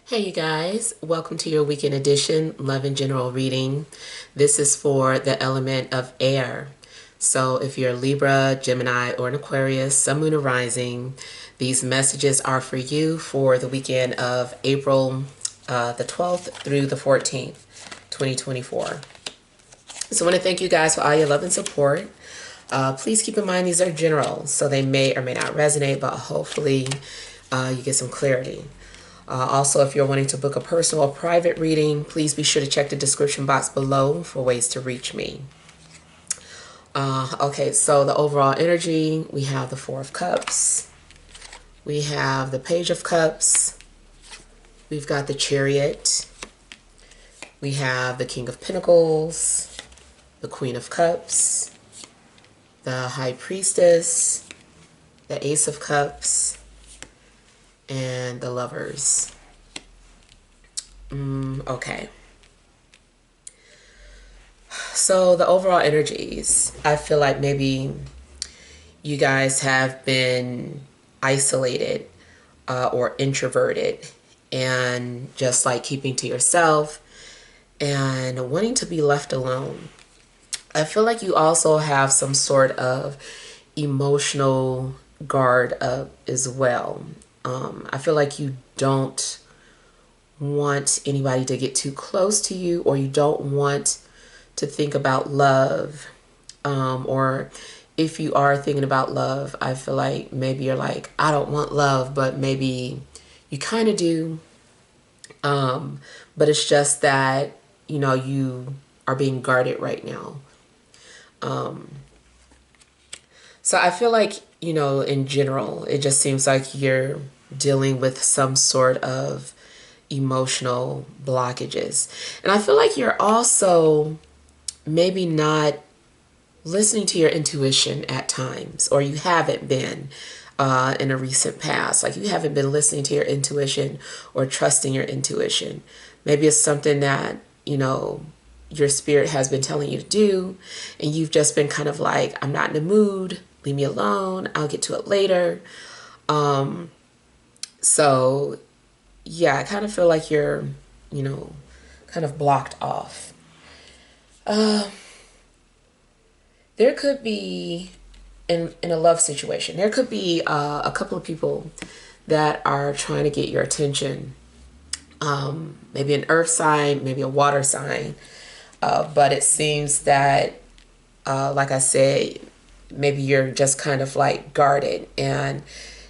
Hey you guys, welcome to your weekend edition, Love and General reading. This is for the element of air. So if you're a Libra, Gemini, or an Aquarius, Sun, Moon, or Rising, these messages are for you for the weekend of April the 12th through the 14th, 2024. So I want to thank you guys for all your love and support. Please keep in mind these are general, so they may or may not resonate, but hopefully you get some clarity. Also, if you're wanting to book a personal or private reading, please be sure to check the description box below for ways to reach me. Okay, so the overall energy, we have the Four of Cups. We have the Page of Cups. We've got the Chariot. We have the King of Pentacles, the Queen of Cups, the High Priestess, the Ace of Cups, and the Lovers. Okay. So the overall energies, I feel like maybe you guys have been isolated or introverted and just like keeping to yourself and wanting to be left alone. I feel like you also have some sort of emotional guard up as well. I feel like you don't want anybody to get too close to you, or you don't want to think about love. Or if you are thinking about love, I feel like maybe you're like, I don't want love, but maybe you kind of do. But it's just that, you know, you are being guarded right now. So I feel like, you know, in general, it just seems like you're dealing with some sort of emotional blockages. And I feel like you're also maybe not listening to your intuition at times, or you haven't been in a recent past. Like you haven't been listening to your intuition or trusting your intuition. Maybe it's something that, you know, your spirit has been telling you to do, and you've just been kind of like, I'm not in the mood, leave me alone, I'll get to it later. So yeah, I kind of feel like you're, you know, kind of blocked off. There could be, in a love situation, there could be a couple of people that are trying to get your attention. Maybe an earth sign, maybe a water sign. But it seems that, like I said, maybe you're just kind of like guarded and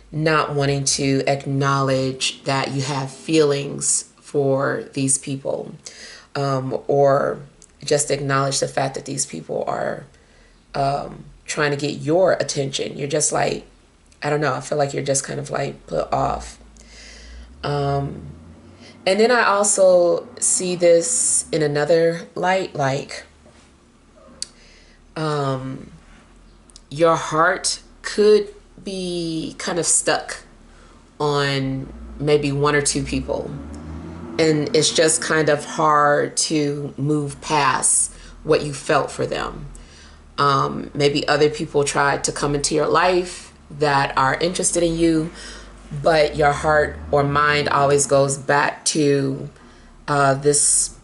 not wanting to acknowledge that you have feelings for these people, or just acknowledge the fact that these people are trying to get your attention. You're just like, I don't know, I feel like you're just kind of like put off. And then I also see this in another light, like your heart could be kind of stuck on maybe one or two people, and it's just kind of hard to move past what you felt for them. Maybe other people tried to come into your life that are interested in you, but your heart or mind always goes back to this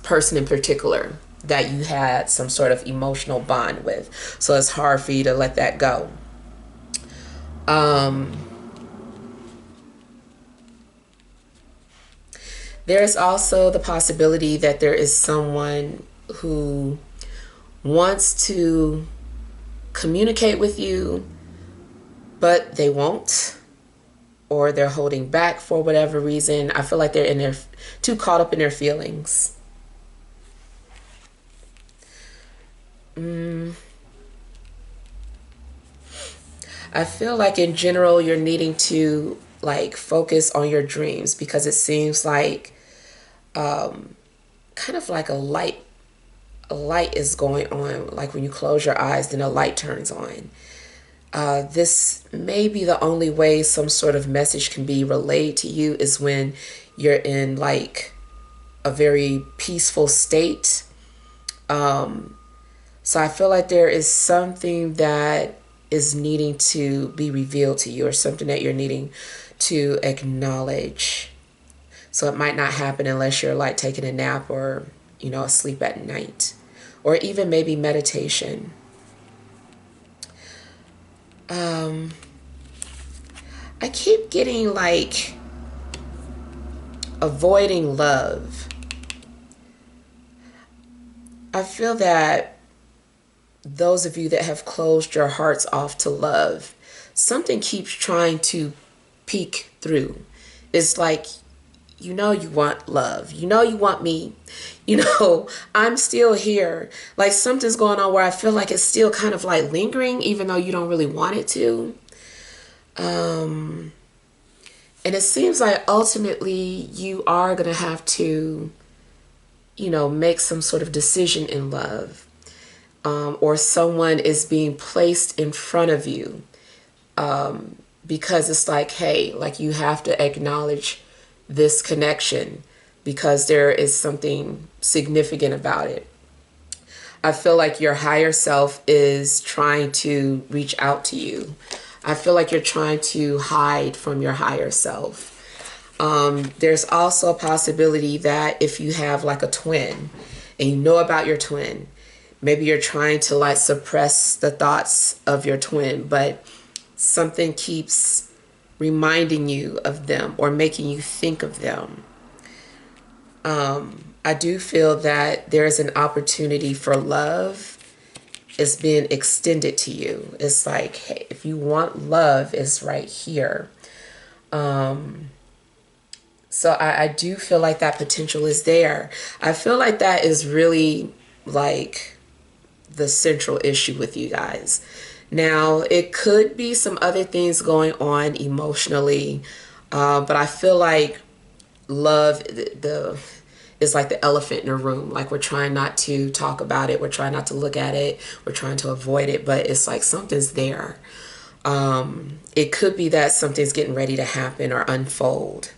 person in particular that you had some sort of emotional bond with. So it's hard for you to let that go. There's also the possibility that there is someone who wants to communicate with you, but they won't, or they're holding back for whatever reason. I feel like they're in their too caught up in their feelings. I feel like in general you're needing to like focus on your dreams, because it seems like kind of like a light is going on. Like when you close your eyes, then a light turns on. This may be the only way some sort of message can be relayed to you, is when you're in like a very peaceful state. So I feel like there is something that is needing to be revealed to you, or something that you're needing to acknowledge. So it might not happen unless you're like taking a nap or, asleep at night, or even maybe meditation. I keep getting like avoiding love. I feel that those of you that have closed your hearts off to love, something keeps trying to peek through. It's like, you want love. You want me. I'm still here. Like something's going on where I feel like it's still kind of like lingering, even though you don't really want it to. And it seems like ultimately you are going to have to, make some sort of decision in love. Or someone is being placed in front of you. Because it's like, hey, like you have to acknowledge this connection because there is something significant about it. I feel like your higher self is trying to reach out to you. I feel like you're trying to hide from your higher self. There's also a possibility that if you have like a twin and you know about your twin, maybe you're trying to like suppress the thoughts of your twin, but something keeps reminding you of them or making you think of them. I do feel that there's an opportunity for love is being extended to you. It's like, hey, if you want love, it's right here. So I do feel like that potential is there. I feel like that is really like the central issue with you guys. Now, it could be some other things going on emotionally, but I feel like love is like the elephant in the room. Like we're trying not to talk about it. We're trying not to look at it. We're trying to avoid it, but it's like something's there. It could be that something's getting ready to happen or unfold.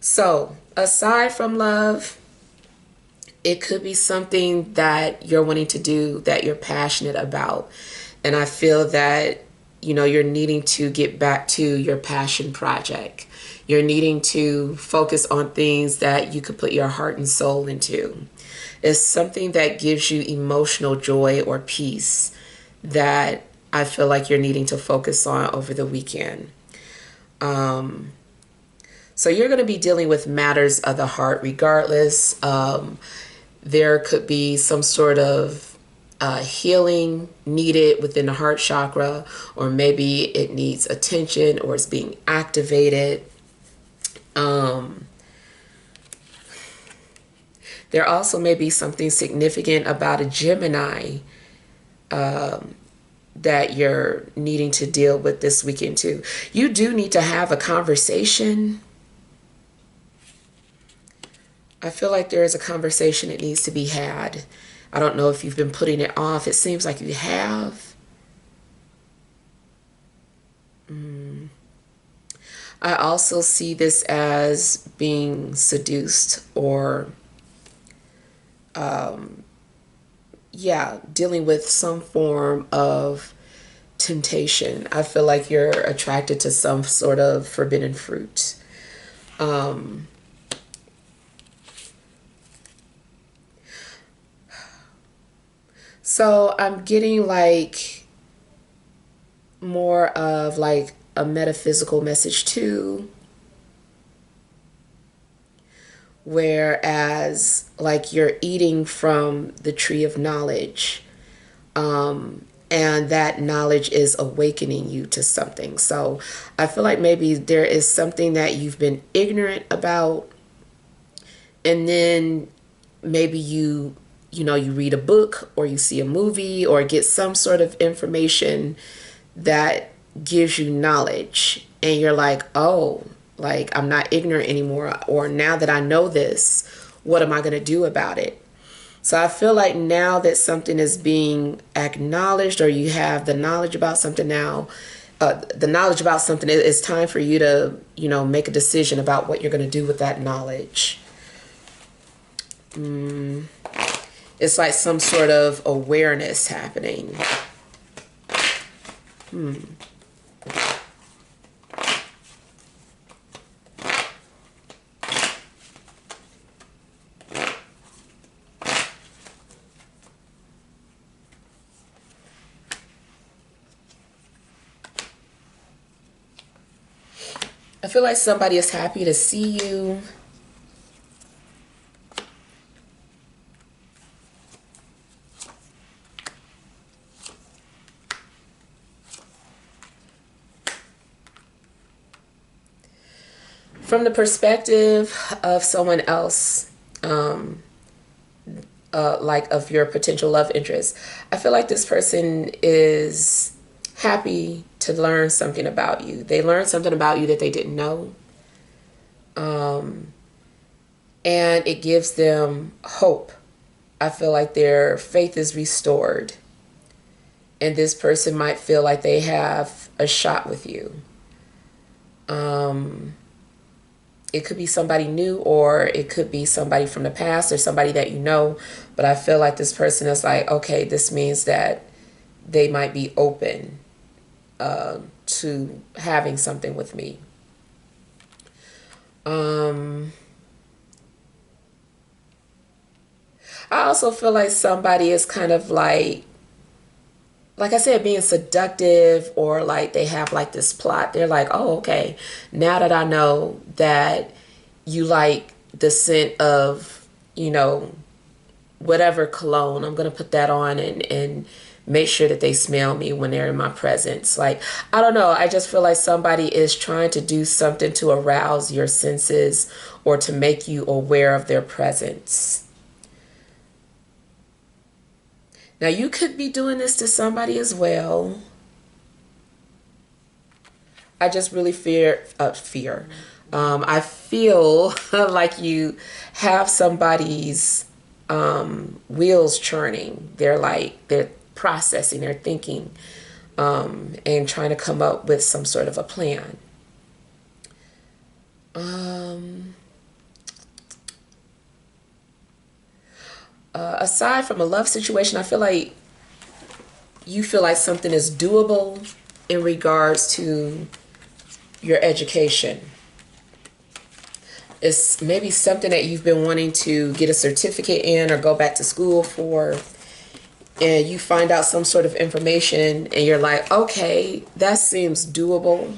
So aside from love, it could be something that you're wanting to do that you're passionate about. And I feel that, you're needing to get back to your passion project. You're needing to focus on things that you could put your heart and soul into. It's something that gives you emotional joy or peace that I feel like you're needing to focus on over the weekend. So you're going to be dealing with matters of the heart regardless. There could be some sort of healing needed within the heart chakra, or maybe it needs attention or it's being activated. There also may be something significant about a Gemini that you're needing to deal with this weekend too. You do need to have a conversation. I feel like there is a conversation that needs to be had. I don't know if you've been putting it off. It seems like you have. I also see this as being seduced or, dealing with some form of temptation. I feel like you're attracted to some sort of forbidden fruit. So I'm getting like more of like a metaphysical message too. Whereas like you're eating from the tree of knowledge. And that knowledge is awakening you to something. So I feel like maybe there is something that you've been ignorant about. And then maybe you read a book or you see a movie or get some sort of information that gives you knowledge. And you're like, oh, like I'm not ignorant anymore. Or now that I know this, what am I going to do about it? So I feel like now that something is being acknowledged or you have the knowledge about something now, it's time for you to, make a decision about what you're going to do with that knowledge. It's like some sort of awareness happening. I feel like somebody is happy to see you. From the perspective of someone else, like of your potential love interest, I feel like this person is happy to learn something about you. They learned something about you that they didn't know. And it gives them hope. I feel like their faith is restored. And this person might feel like they have a shot with you. It could be somebody new, or it could be somebody from the past, or somebody that you know. But I feel like this person is like, okay, this means that they might be open to having something with me. I also feel like somebody is kind of like I said, being seductive, or like they have like this plot. They're like, oh, okay, now that I know that you like the scent of, whatever cologne, I'm going to put that on and make sure that they smell me when they're in my presence. Like, I don't know. I just feel like somebody is trying to do something to arouse your senses or to make you aware of their presence. Now, you could be doing this to somebody as well. I just really fear. I feel like you have somebody's wheels churning. They're processing, they're thinking, and trying to come up with some sort of a plan. Aside from a love situation, I feel like you feel like something is doable in regards to your education. It's maybe something that you've been wanting to get a certificate in or go back to school for, and you find out some sort of information and you're like, okay, that seems doable.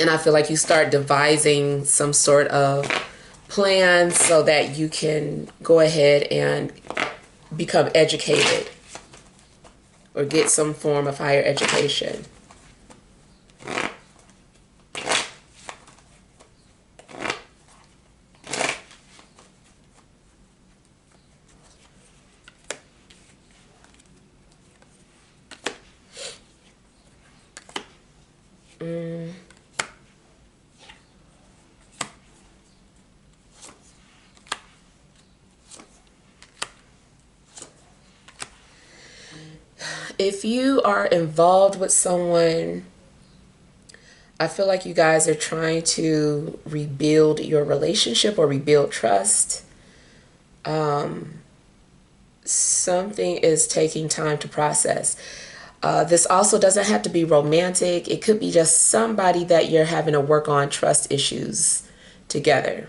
And I feel like you start devising some sort of plan so that you can go ahead and become educated or get some form of higher education. If you are involved with someone, I feel like you guys are trying to rebuild your relationship or rebuild trust. Something is taking time to process. This also doesn't have to be romantic. It could be just somebody that you're having to work on trust issues together.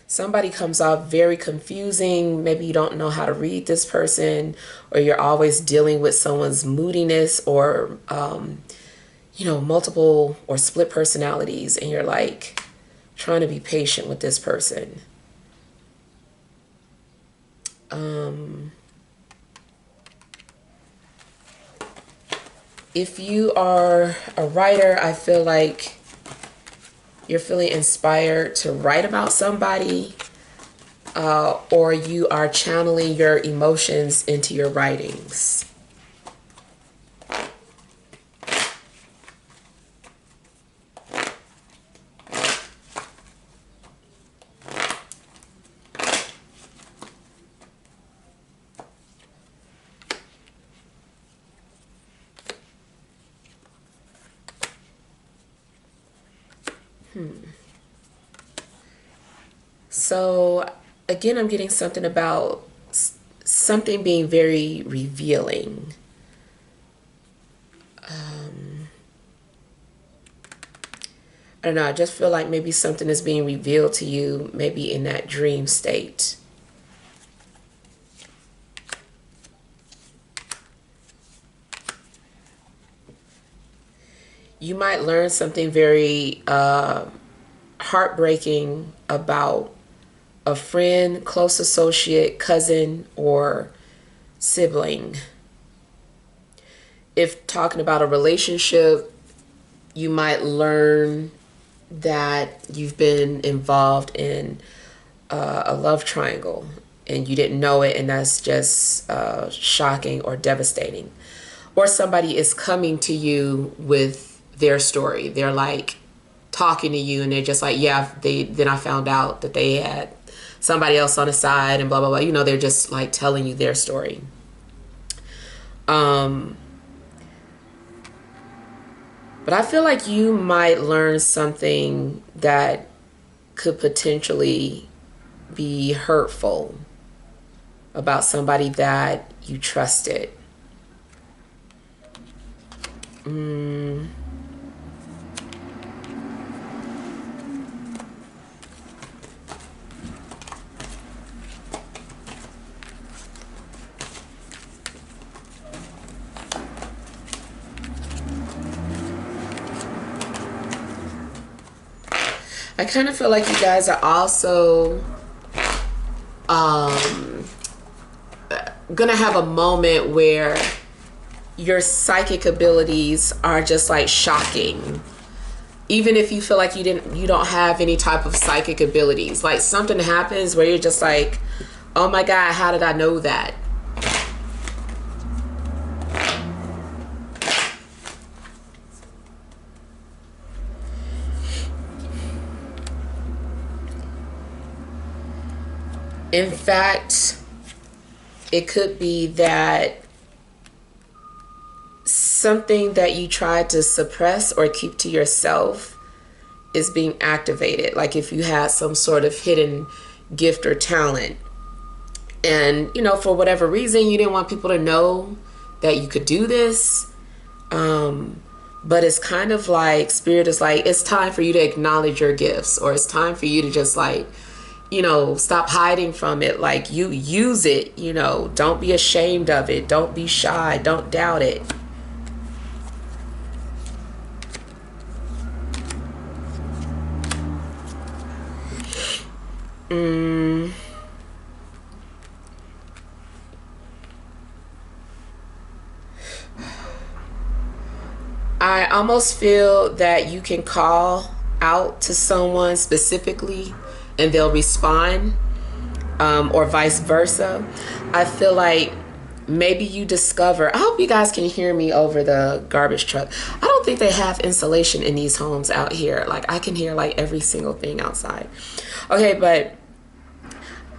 Somebody comes off very confusing. Maybe you don't know how to read this person, or you're always dealing with someone's moodiness or, multiple or split personalities, and you're like trying to be patient with this person. If you are a writer, I feel like you're feeling inspired to write about somebody, or you are channeling your emotions into your writings. So again, I'm getting something about something being very revealing. I don't know, I just feel like maybe something is being revealed to you, maybe in that dream state. you might learn something very heartbreaking about a friend, close associate, cousin, or sibling. If talking about a relationship, you might learn that you've been involved in a love triangle and you didn't know it, and that's just shocking or devastating. Or somebody is coming to you with their story. They're like talking to you and they're just like, yeah, then I found out that they had somebody else on the side and blah blah blah. You know, they're just like telling you their story. But I feel like you might learn something that could potentially be hurtful about somebody that you trusted. I kind of feel like you guys are also gonna have a moment where your psychic abilities are just like shocking. Even if you feel like you don't have any type of psychic abilities, like something happens where you're just like, oh my God, how did I know that? In fact, it could be that something that you tried to suppress or keep to yourself is being activated. Like if you had some sort of hidden gift or talent, and for whatever reason you didn't want people to know that you could do this, but it's kind of like spirit is like, it's time for you to acknowledge your gifts, or it's time for you to just like, stop hiding from it. Like, you use it, don't be ashamed of it, don't be shy, don't doubt it. I almost feel that you can call out to someone specifically and they'll respond, or vice versa. I feel like maybe you discover, I hope you guys can hear me over the garbage truck. I don't think they have insulation in these homes out here. Like, I can hear like every single thing outside. Okay, but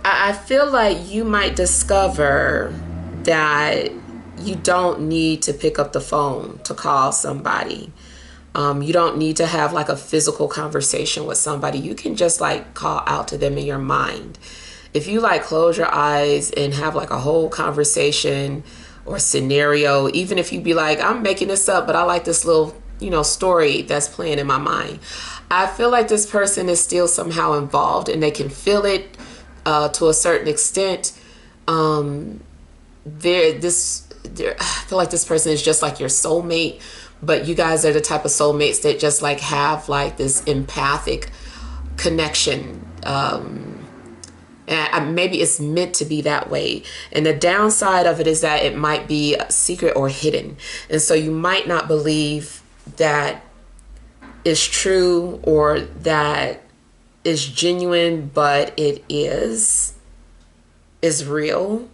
I feel like you might discover that you don't need to pick up the phone to call somebody. You don't need to have like a physical conversation with somebody. You can just like call out to them in your mind. If you like close your eyes and have like a whole conversation or scenario, even if you be like, I'm making this up, but I like this little, story that's playing in my mind. I feel like this person is still somehow involved and they can feel it to a certain extent. I feel like this person is just like your soulmate, but you guys are the type of soulmates that just like have like this empathic connection. And maybe it's meant to be that way. And the downside of it is that it might be secret or hidden. And so you might not believe that is true or that is genuine, but it is real.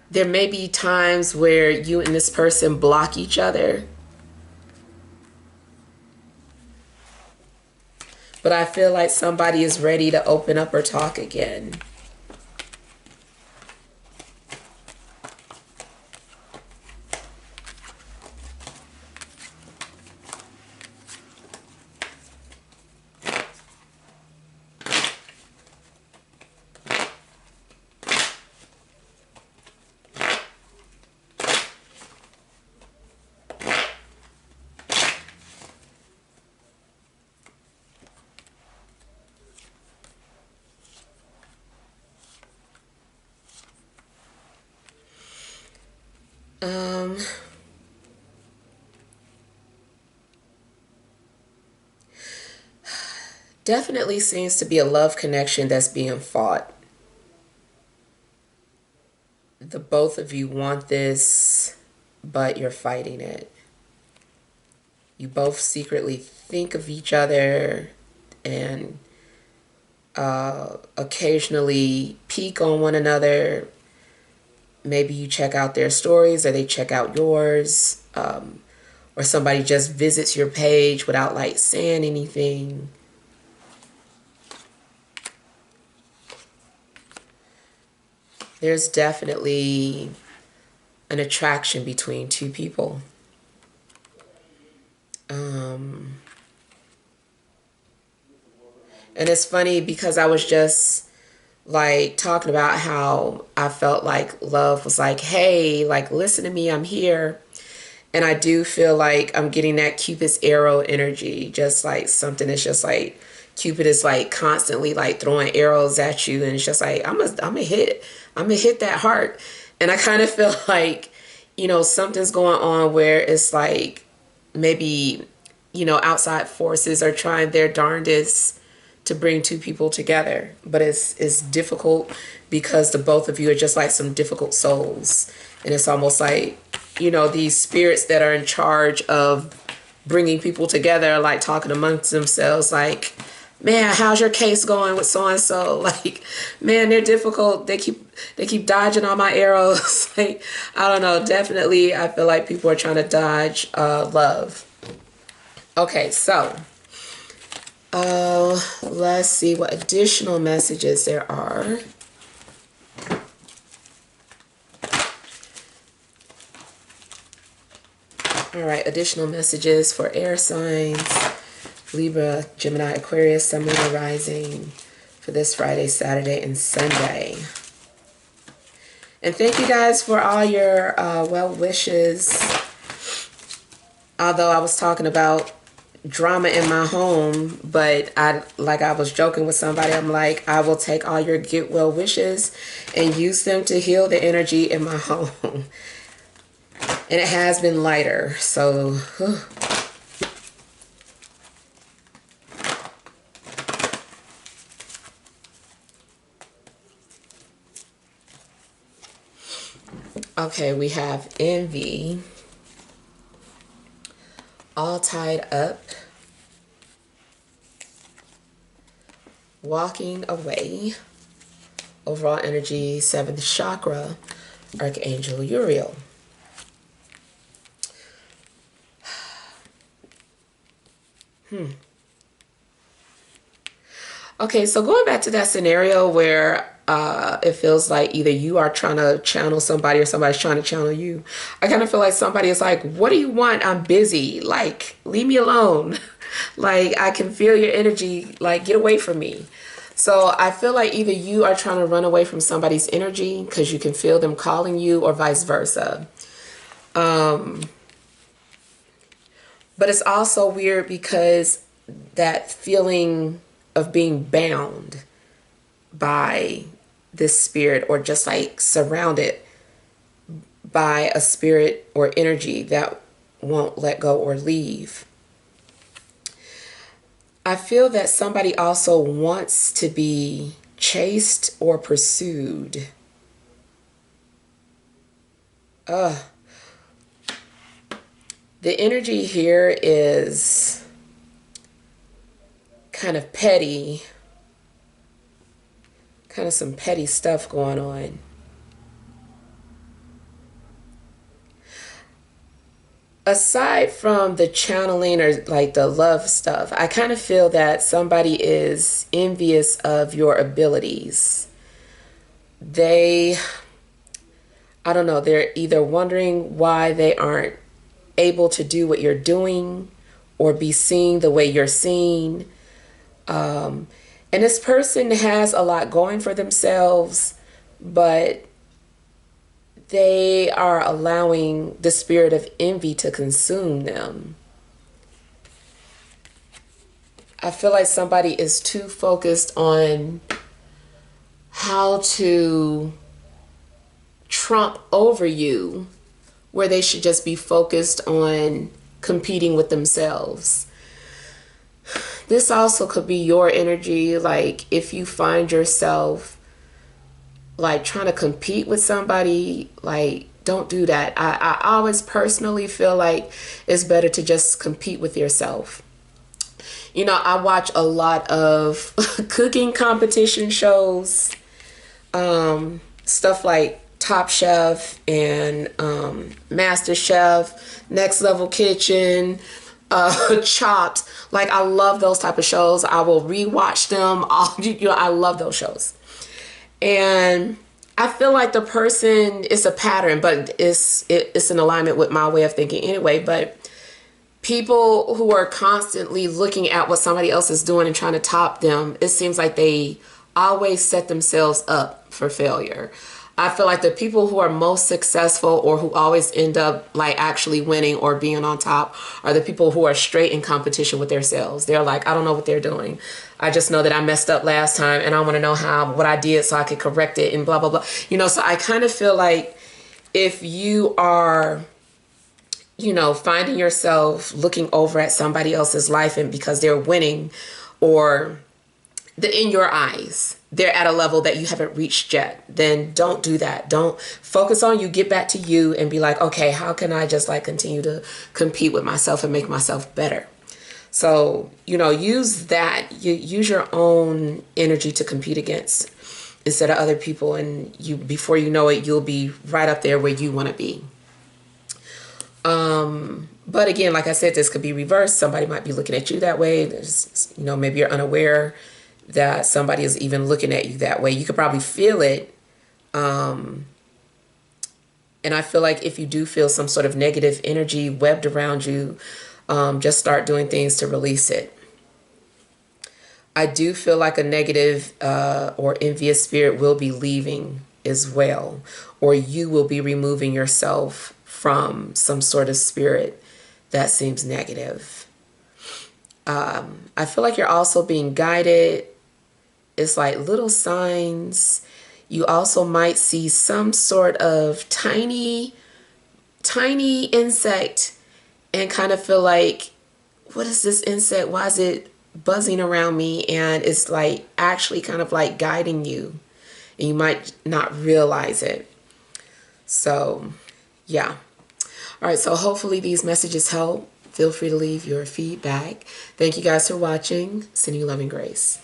There may be times where you and this person block each other. But I feel like somebody is ready to open up or talk again. definitely seems to be a love connection that's being fought. The both of you want this, but you're fighting it. You both secretly think of each other and occasionally peek on one another. Maybe you check out their stories or they check out yours. Or somebody just visits your page without like saying anything. There's definitely an attraction between two people. And it's funny because I was just like talking about how I felt like love was like, hey, like, listen to me, I'm here. And I do feel like I'm getting that Cupid's arrow energy, just like something that's just like Cupid is like constantly like throwing arrows at you, and it's just like I'm gonna hit that heart. And I kind of feel like, you know, something's going on where it's like maybe, you know, outside forces are trying their darndest to bring two people together, but it's difficult because the both of you are just like some difficult souls, and it's almost like, you know, these spirits that are in charge of bringing people together, like talking amongst themselves, like, man, how's your case going with so and so? Like, man, they're difficult. They keep dodging all my arrows. Like, I don't know. Definitely, I feel like people are trying to dodge love. Okay, so let's see what additional messages there are. All right, additional messages for air signs, Libra, Gemini, Aquarius, Sun, Moon, or Rising for this Friday, Saturday, and Sunday. And thank you guys for all your well wishes. Although I was talking about drama in my home, but I was joking with somebody, I'm like, I will take all your get well wishes and use them to heal the energy in my home. And it has been lighter, so okay, we have envy, all tied up, walking away, overall energy, 7th chakra, Archangel Uriel. Okay, so going back to that scenario where it feels like either you are trying to channel somebody or somebody's trying to channel you. I kind of feel like somebody is like, what do you want? I'm busy. Like, leave me alone. Like, I can feel your energy. Like, get away from me. So I feel like either you are trying to run away from somebody's energy because you can feel them calling you, or vice versa. But it's also weird because that feeling of being bound by this spirit, or just like surrounded by a spirit or energy that won't let go or leave. I feel that somebody also wants to be chased or pursued. The energy here is kind of petty, kind of some petty stuff going on. Aside from the channeling or like the love stuff, I kind of feel that somebody is envious of your abilities. I don't know, they're either wondering why they aren't able to do what you're doing or be seen the way you're seen. And this person has a lot going for themselves, but they are allowing the spirit of envy to consume them. I feel like somebody is too focused on how to trump over you, where they should just be focused on competing with themselves. this also could be your energy. Like if you find yourself like trying to compete with somebody, like don't do that. I always personally feel like it's better to just compete with yourself. You know, I watch a lot of cooking competition shows, stuff like Top Chef and Master Chef, Next Level Kitchen, Chopped. Like I love those type of shows. I will rewatch them. I love those shows. And I feel like the person, it's a pattern, but it's in alignment with my way of thinking anyway. But people who are constantly looking at what somebody else is doing and trying to top them, it seems like they always set themselves up for failure. I feel like the people who are most successful or who always end up like actually winning or being on top are the people who are straight in competition with themselves. They're like, I don't know what they're doing. I just know that I messed up last time and I want to know what I did so I could correct it and blah, blah, blah. You know, so I kind of feel like if you are, you know, finding yourself looking over at somebody else's life and because they're winning or in your eyes, they're at a level that you haven't reached yet, then don't do that. Don't focus on you. Get back to you and be like, okay, how can I just like continue to compete with myself and make myself better? So, you know, use that. Use your own energy to compete against instead of other people. And you, before you know it, you'll be right up there where you want to be. But again, like I said, this could be reversed. Somebody might be looking at you that way. There's, you know, maybe you're unaware that somebody is even looking at you that way. You could probably feel it. And I feel like if you do feel some sort of negative energy webbed around you, just start doing things to release it. I do feel like a negative or envious spirit will be leaving as well, or you will be removing yourself from some sort of spirit that seems negative. I feel like you're also being guided. It's like little signs. You also might see some sort of tiny insect and kind of feel like, what is this insect? Why is it buzzing around me? And it's like actually kind of like guiding you. And you might not realize it. So, yeah. All right, so hopefully these messages help. Feel free to leave your feedback. Thank you guys for watching. Sending you love and grace.